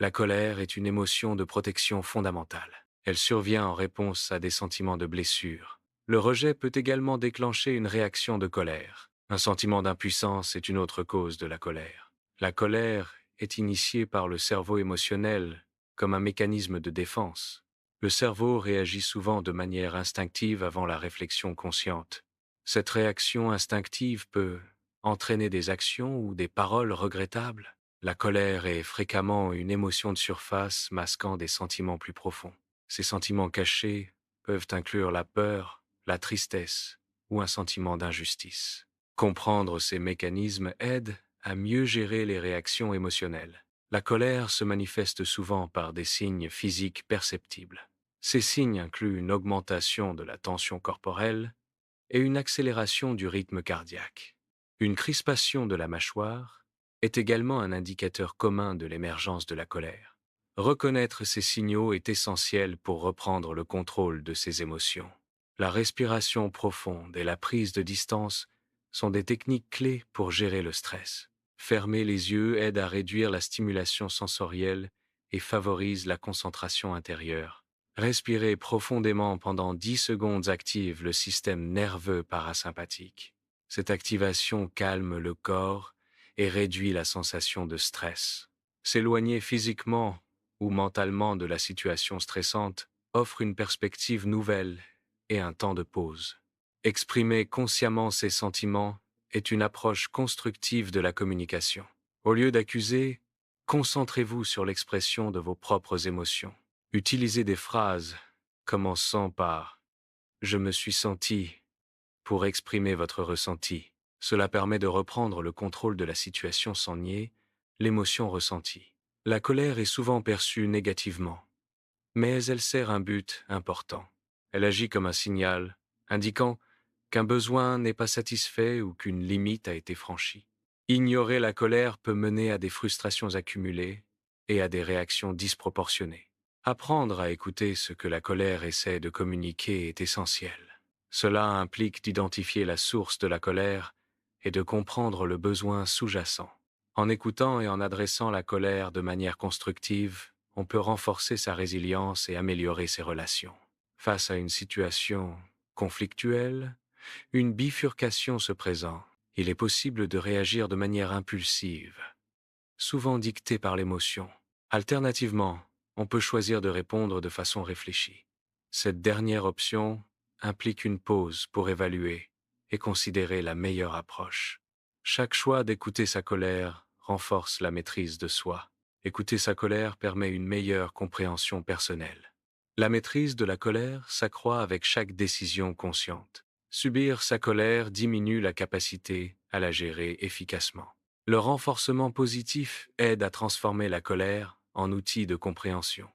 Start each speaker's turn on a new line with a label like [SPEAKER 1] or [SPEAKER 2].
[SPEAKER 1] La colère est une émotion de protection fondamentale. Elle survient en réponse à des sentiments de blessure. Le rejet peut également déclencher une réaction de colère. Un sentiment d'impuissance est une autre cause de la colère. La colère est initiée par le cerveau émotionnel comme un mécanisme de défense. Le cerveau réagit souvent de manière instinctive avant la réflexion consciente. Cette réaction instinctive peut entraîner des actions ou des paroles regrettables. La colère est fréquemment une émotion de surface masquant des sentiments plus profonds. Ces sentiments cachés peuvent inclure la peur, la tristesse ou un sentiment d'injustice. Comprendre ces mécanismes aide à mieux gérer les réactions émotionnelles. La colère se manifeste souvent par des signes physiques perceptibles. Ces signes incluent une augmentation de la tension corporelle et une accélération du rythme cardiaque. Une crispation de la mâchoire est également un indicateur commun de l'émergence de la colère. Reconnaître ces signaux est essentiel pour reprendre le contrôle de ses émotions. La respiration profonde et la prise de distance sont des techniques clés pour gérer le stress. Fermer les yeux aide à réduire la stimulation sensorielle et favorise la concentration intérieure. Respirer profondément pendant 10 secondes active le système nerveux parasympathique. Cette activation calme le corps et réduit la sensation de stress. S'éloigner physiquement ou mentalement de la situation stressante offre une perspective nouvelle et un temps de pause. Exprimer consciemment ses sentiments est une approche constructive de la communication. Au lieu d'accuser, concentrez-vous sur l'expression de vos propres émotions. Utilisez des phrases commençant par « je me suis senti » pour exprimer votre ressenti. Cela permet de reprendre le contrôle de la situation sans nier l'émotion ressentie. La colère est souvent perçue négativement, mais elle sert un but important. Elle agit comme un signal, indiquant qu'un besoin n'est pas satisfait ou qu'une limite a été franchie. Ignorer la colère peut mener à des frustrations accumulées et à des réactions disproportionnées. Apprendre à écouter ce que la colère essaie de communiquer est essentiel. Cela implique d'identifier la source de la colère et de comprendre le besoin sous-jacent. En écoutant et en adressant la colère de manière constructive, on peut renforcer sa résilience et améliorer ses relations. Face à une situation conflictuelle, une bifurcation se présente. Il est possible de réagir de manière impulsive, souvent dictée par l'émotion. Alternativement, on peut choisir de répondre de façon réfléchie. Cette dernière option implique une pause pour évaluer et considérer la meilleure approche. Chaque choix d'écouter sa colère renforce la maîtrise de soi. Écouter sa colère permet une meilleure compréhension personnelle. La maîtrise de la colère s'accroît avec chaque décision consciente. Subir sa colère diminue la capacité à la gérer efficacement. Le renforcement positif aide à transformer la colère en outil de compréhension.